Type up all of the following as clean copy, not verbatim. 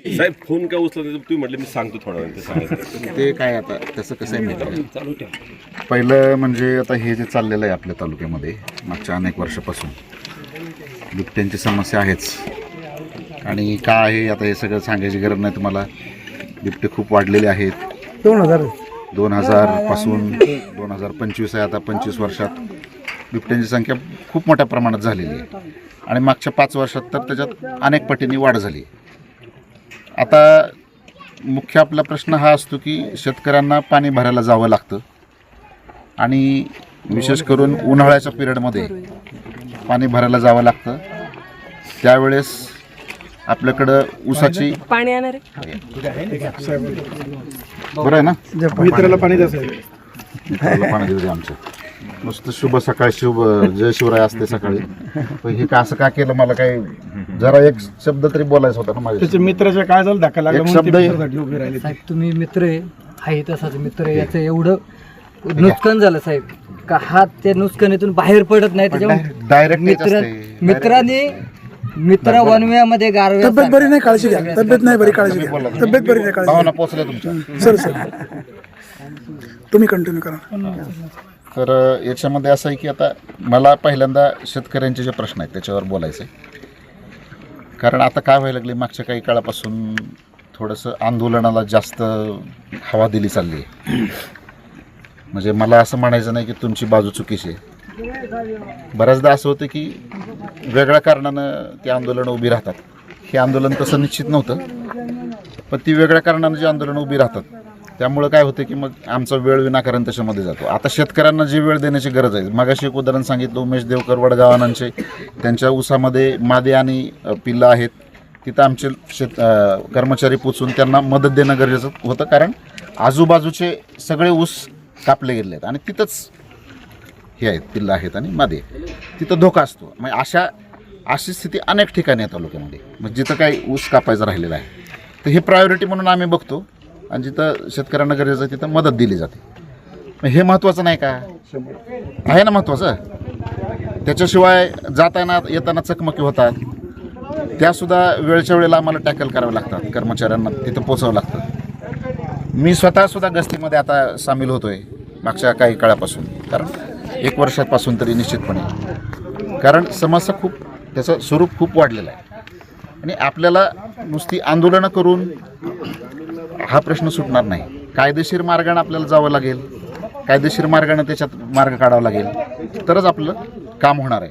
साहेब phone का उचलला नाही? तुम्ही म्हटले मी सांगतो थोडा वेळ, ते सांगायचं. ते काय आता तसं कसं आहे माहिती आहे? पहिलं म्हणजे आता हे जे चाललेलं आहे आपल्या तालुक्यामध्ये मागच्या अनेक वर्षापासून बिबट्यांची समस्या आहेच. आणि का आहे आता हे सगळं सांगायची गरज नाही तुम्हाला. बिबटे खूप वाढलेले आहेत. 2000 पासून 2025 आहे, आता 25 वर्षात बिबट्यांची संख्या खूप मोठ्या प्रमाणात झालेली आहे. आणि मागच्या 5 वर्षात तर त्याच्यात अनेक पटींनी वाढ झाली. आता मुख्य आपला प्रश्न हा असतो की शेतकऱ्यांना पाणी भरायला जावं लागतं आणि विशेष करून उन्हाळ्याच्या पिरियडमध्ये पाणी भरायला जावं लागतं. त्यावेळेस आपल्याकडं ऊसाची पाणी येणार बरं आहे ना, मित्राला पाणी द्यायचं. मित्राला पाणी देऊ दे आमचं. नुसतं शुभ सकाळ शुभ जय शिवराय असते सकाळी. पण हे का असं का केलं, मला काही जरा एक शब्द तरी बोलायचा होता ना माझ्या. त्याच्या मित्राच्या काय झालं धक्का लागला एक म्हणून ते शब्द- मित्रासाठी उभे राहिले. साहेब तुम्ही मित्र आहे तसाच मित्र आहे. याचं एवढं नुकसान झालं साहेब का हात त्या नुकसानीतून बाहेर पडत नाही. त्याच्यामुळे डायरेक्ट मित्रांनी मित्र वनव्यामध्ये गारव्या तब्येत बरी नाही, काळजी घ्या. तब्येत नाही बरी, काळजी घ्या. तब्येत बरी नाही, काळजी भावना पोचल्या तुमच्या. घ्या. सर तुम्ही कंटिन्यू करा. तर याच्यामध्ये असं आहे की आता मला पहिल्यांदा शेतकऱ्यांचे जे प्रश्न आहेत त्याच्यावर बोलायचं आहे. कारण आता काय व्हायला लागले, मागच्या काही काळापासून थोडंसं आंदोलनाला जास्त हवा दिली चालली आहे. म्हणजे मला असं म्हणायचं नाही की तुमची बाजू चुकीची आहे. बऱ्याचदा असं होतं की वेगळ्या कारणानं ती आंदोलनं उभी राहतात. हे आंदोलन तसं निश्चित नव्हतं, पण ती वेगळ्या कारणानं जी आंदोलनं उभी राहतात त्यामुळं काय होतं की मग आमचा वेळ विनाकारण त्याच्यामध्ये जातो. आता शेतकऱ्यांना जी वेळ देण्याची गरज आहे, मगाशी एक उदाहरण सांगितलं उमेश देवकर वडगावांचे, त्यांच्या ऊसामध्ये मादे आणि पिल्लं आहेत. तिथं आमचे कर्मचारी पोचून त्यांना मदत देणं गरजेचं होतं, कारण आजूबाजूचे सगळे ऊस कापले गेले आहेत आणि तिथंच हे आहेत, पिल्लं आहेत आणि मादे, तिथं धोका असतो. म्हणजे अशी स्थिती अनेक ठिकाणी आहे तालुक्यामध्ये. मग जिथं काही ऊस कापायचं राहिलेलं आहे तर हे प्रायोरिटी म्हणून आम्ही बघतो आणि जिथं शेतकऱ्यांना गरज आहे तिथं मदत दिली जाते. मग हे महत्त्वाचं नाही का? आहे ना महत्त्वाचं. त्याच्याशिवाय जाताना येताना चकमकी होतात, त्यासुद्धा वेळच्या वेळेला आम्हाला टॅकल करावं लागतात. कर्मचाऱ्यांना तिथं पोचावं लागतं. मी स्वतःसुद्धा गस्तीमध्ये आता सामील होतो आहे मागच्या काही काळापासून, कारण 1 वर्षापासून तरी निश्चितपणे. कारण समस्या खूप, त्याचं स्वरूप खूप वाढलेलं आहे आणि आपल्याला नुसती आंदोलनं करून हा प्रश्न सुटणार नाही. कायदेशीर मार्गाने आपल्याला जावं लागेल, कायदेशीर मार्गाने त्याच्यात मार्ग काढावा लागेल, तरच आपलं काम होणार आहे.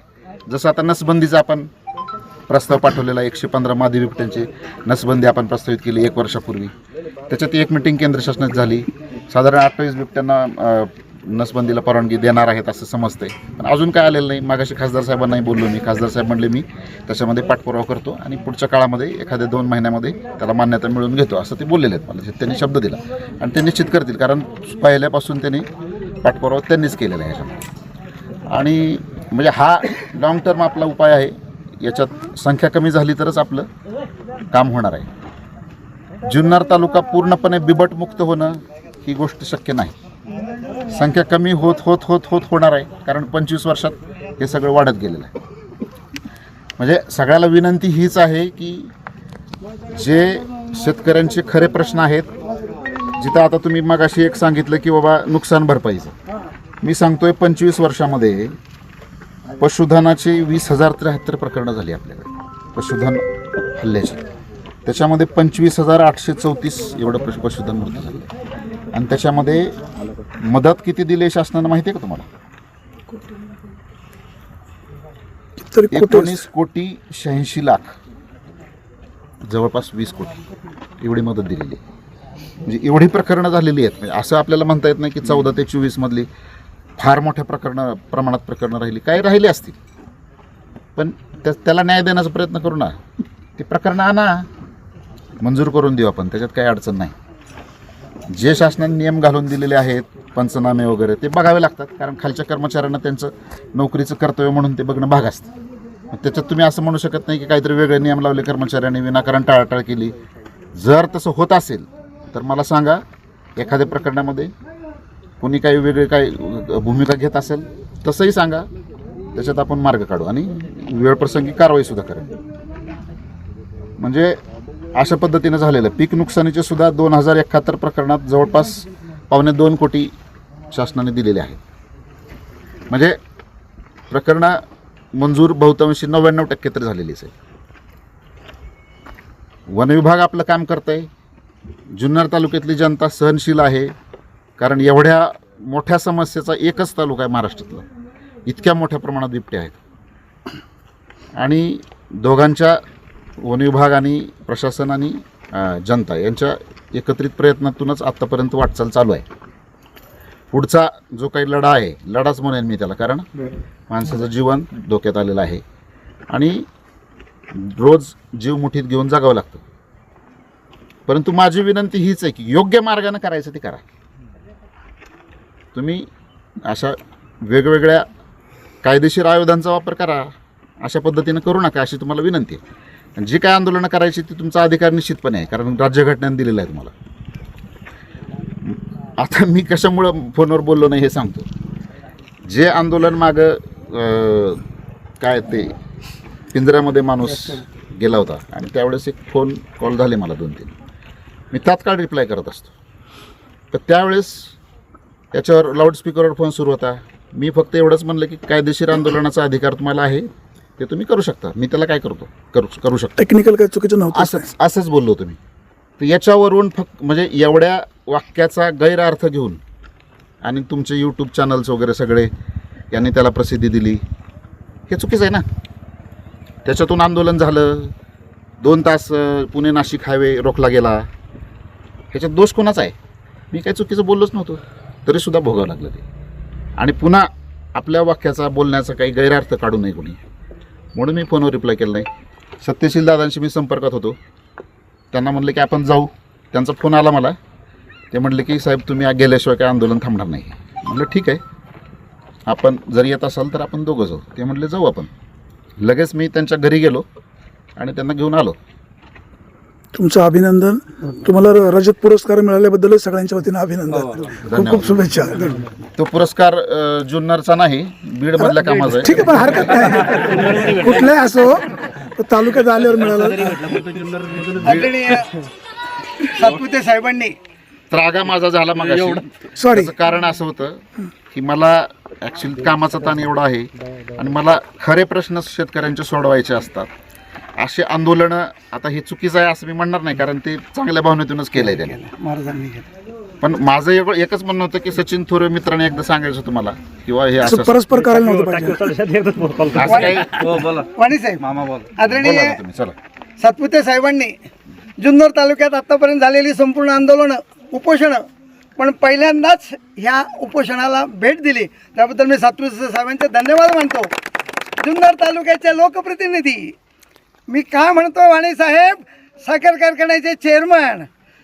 जसं आता नसबंदीचा आपण प्रस्ताव पाठवलेला, 115 मादी बिबट्यांची नसबंदी आपण प्रस्तावित केली 1 वर्षापूर्वी. त्याच्यात एक मिटिंग केंद्र शासनाची झाली. साधारण 28 बिबट्यांना नसबंदीला परवानगी देणार आहेत असं समजतंय, पण अजून काय आलेलं नाही. मागाशी खासदार साहेबांनाही बोललो मी. खासदार साहेब म्हणले मी त्याच्यामध्ये पाठपुरावा करतो आणि पुढच्या काळामध्ये एखाद्या 2 महिन्यामध्ये त्याला मान्यता मिळवून घेतो असं ते बोललेले आहेत मला. त्यांनी शब्द दिला आणि ते निश्चित करतील, कारण पहिल्यापासून त्यांनी पाठपुरावा त्यांनीच केलेला आहे याच्यामध्ये. आणि म्हणजे हा लॉंग टर्म आपला उपाय आहे. याच्यात संख्या कमी झाली तरच आपलं काम होणार आहे. जुन्नर तालुका पूर्णपणे बिबटमुक्त होणं ही गोष्ट शक्य नाही. संख्या कमी होणार आहे, कारण 25 वर्षात हे सगळं वाढत गेलेलं आहे. म्हणजे सगळ्याला विनंती हीच आहे की जे शेतकऱ्यांचे खरे प्रश्न आहेत, जिथं आता तुम्ही मगाशी एक सांगितलं की बाबा नुकसान भरपाईचं, मी सांगतोय 25 वर्षामध्ये पशुधनाची 20,073 प्रकरणं झाली आपल्याकडे पशुधन हल्ल्याची. त्याच्यामध्ये 25,834 एवढं पशुधन मृत्यू झालं. आणि त्याच्यामध्ये मदत किती दिली शासनानं माहिती आहे का तुम्हाला? 19 कोटी 86 लाख, जवळपास 20 कोटी एवढी मदत दिलेली आहे. म्हणजे एवढी प्रकरणं झालेली आहेत. म्हणजे असं आपल्याला म्हणता येत नाही की 14 ते 24 मधली फार मोठ्या प्रमाणात प्रकरणं राहिली. काही राहिली असतील, पण त्याला न्याय देण्याचा प्रयत्न करू ना. ती प्रकरणं आणा, मंजूर करून देऊ आपण, त्याच्यात काही अडचण नाही. जे शासनाने नियम घालून दिलेले आहेत, पंचनामे वगैरे, ते बघावे लागतात, कारण खालच्या कर्मचाऱ्यांना त्यांचं नोकरीचं कर्तव्य म्हणून ते बघणं भाग असतं. त्याच्यात तुम्ही असं म्हणू शकत नाही की काहीतरी वेगळे नियम लावले कर्मचाऱ्यांनी, विनाकारण टाळाटाळ केली. जर तसं होत असेल तर मला सांगा, एखाद्या प्रकरणामध्ये कोणी काही वेगळे काही भूमिका घेत असेल तसंही सांगा, त्याच्यात आपण मार्ग काढू आणि वेळप्रसंगी कारवाईसुद्धा करेन. म्हणजे अशा पद्धतीनं झालेलं आहे. पीक नुकसानीचे सुद्धा 2071 प्रकरणात जवळपास 1.25 कोटी शासनाने दिलेले आहेत. म्हणजे प्रकरणं मंजूर बहुतांशी 99% तरी झालेलीच आहे. वन विभाग आपलं काम करत आहे. जुन्नर तालुक्यातली जनता सहनशील आहे, कारण एवढ्या मोठ्या समस्येचा एकच तालुका आहे महाराष्ट्रातला, इतक्या मोठ्या प्रमाणात बिबटे आहेत. आणि दोघांच्या वन विभाग आणि प्रशासन आणि जनता यांच्या एकत्रित प्रयत्नातूनच आत्तापर्यंत वाटचाल चालू आहे. पुढचा जो काही लढा आहे, लढाच म्हणेन मी त्याला, कारण माणसाचं जीवन धोक्यात आलेलं आहे आणि रोज जीव मुठीत घेऊन जगावं लागतं. परंतु माझी विनंती हीच आहे की योग्य मार्गाने करायचं ते करा. तुम्ही अशा वेगवेगळ्या कायदेशीर आयुधांचा वापर करा, अशा पद्धतीनं करू नका, अशी तुम्हाला विनंती आहे. आणि जी काय आंदोलनं करायची ती तुमचा अधिकार निश्चितपणे आहे, कारण राज्यघटनेने दिलेला आहे तुम्हाला. आता मी कशामुळं फोनवर बोललो नाही हे सांगतो. जे आंदोलन मागं काय ते पिंजऱ्यामध्ये माणूस गेला होता आणि त्यावेळेस एक फोन कॉल झाले मला 2-3. मी तात्काळ रिप्लाय करत असतो. तर त्यावेळेस त्याच्यावर लाऊडस्पीकरवर फोन सुरू होता. मी फक्त एवढंच म्हणलं की कायदेशीर आंदोलनाचा अधिकार तुम्हाला आहे, ते तुम्ही करू शकता. मी त्याला काय करू शकतो. टेक्निकल काही चुकीचं नव्हतं. असंच बोललो तुम्ही. तर याच्यावरून फक्त म्हणजे एवढ्या वाक्याचा गैरअर्थ घेऊन आणि तुमचे यूट्यूब चॅनल्स वगैरे सगळे यांनी त्याला प्रसिद्धी दिली, हे चुकीचं आहे ना. त्याच्यातून आंदोलन झालं, 2 तास पुणे नाशिक हायवे रोखला गेला. ह्याच्यात दोष कोणाचा आहे? मी काही चुकीचं बोललोच नव्हतो, तरीसुद्धा भोगावं लागलं ते. आणि पुन्हा आपल्या वाक्याचा बोलण्याचा काही गैरअर्थ काढू नये कोणी, म्हणून मी फोनवर रिप्लाय केला नाही. सत्यशील दादांशी मी संपर्कात होतो. त्यांना म्हणलं की आपण जाऊ. त्यांचा फोन आला मला. ते म्हटले की साहेब तुम्ही गेल्याशिवाय काय आंदोलन थांबणार नाही. म्हटलं ठीक आहे, आपण जर येत असाल तर आपण दोघं जाऊ. ते म्हटले जाऊ आपण. लगेच मी त्यांच्या घरी गेलो आणि त्यांना घेऊन आलो. तुमचं अभिनंदन. तुम्हाला रजत पुरस्कार मिळाल्याबद्दल सगळ्यांच्या वतीनं अभिनंदन. खूप खूप शुभेच्छा. तो पुरस्कार जुन्नरचा नाही, बीडमधल्या कामाचा आहे. ठीक आहे, पण हरकत नाही. कुठलाही असो, तो तालुक्यात आल्यावर मिळाला. सातपुते साहेबांनी त्रागा माझा झाला मग. सॉरी. त्याचं कारण असं होतं की मला ॲक्च्युली कामाचा ताण एवढा आहे आणि मला खरे प्रश्न शेतकऱ्यांचे सोडवायचे असतात. असे आंदोलनं आता हे चुकीचं आहे असं मी म्हणणार नाही, कारण ते चांगल्या भावनेतूनच केलं आहे त्याने महाराजांनी पण माझं एकच म्हणणं होतं की सचिन थोरे मित्राने एकदा सांगायचं तुम्हाला किंवा हे असं परस्पर करायला नव्हतं पाहिजे. असं काही वाणी साहेब आदरणीय तुम्ही चला. सातपुते साहेबांनी जुन्नर तालुक्यात आतापर्यंत झालेली संपूर्ण आंदोलनं, उपोषणं, पण पहिल्यांदाच ह्या उपोषणाला भेट दिली, त्याबद्दल मी सातपुते साहेबांचे धन्यवाद मानतो. जुन्नर तालुक्याचे लोकप्रतिनिधी, मी काय म्हणतो वाणी साहेब, साखर कारखान्याचे चेअरमन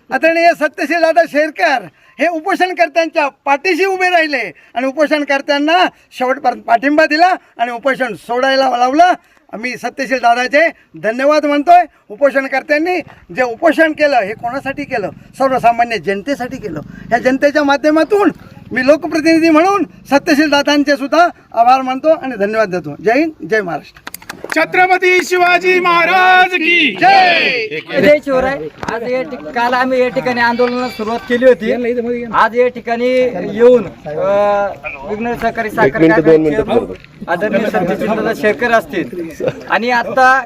आदरणीय सत्यशील दादा शेरकर हे उपोषणकर्त्यांच्या पाठीशी उभे राहिले आणि उपोषणकर्त्यांना शेवटपर्यंत पाठिंबा दिला आणि उपोषण सोडायला लावलं. मी सत्यशील दादाचे धन्यवाद म्हणतोय. उपोषणकर्त्यांनी जे उपोषण केलं हे कोणासाठी केलं? सर्वसामान्य जनतेसाठी केलं. ह्या जनतेच्या माध्यमातून मी लोकप्रतिनिधी म्हणून सत्यशील दादांचे सुद्धा आभार मानतो आणि धन्यवाद देतो. जय हिंद, जय महाराष्ट्र. छत्रपती शिवाजी महाराज की जय. जय शिवराय. आज काल आम्ही या ठिकाणी आंदोलनाला सुरुवात केली होती. आज या ठिकाणी येऊन विघ्न सहकारी साखर कारखान्याचे आदरणीय सत्यशीलदादा शेरकर असतील आणि आता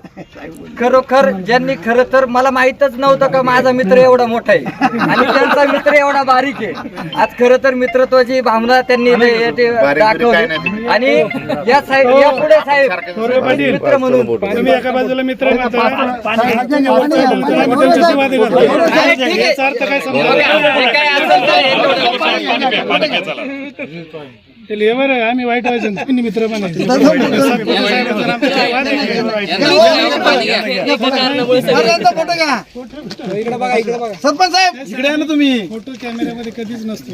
खरोखर ज्यांनी खरं तर मला माहीतच नव्हतं का माझा मित्र एवढा मोठा आहे आणि त्यांचा मित्र एवढा बारीक आहे. आज खरं तर मित्रत्वाची भावना त्यांनी दाखवली आणि या साहेब या पुढे साहेब मित्र म्हणून तुम्ही एका बाजूला मित्र लेबर आम्ही वाईट व्हायचं मित्र सरपंच साहेब इकडे ना तुम्ही फोटो कॅमेऱ्यामध्ये कधीच नसतो.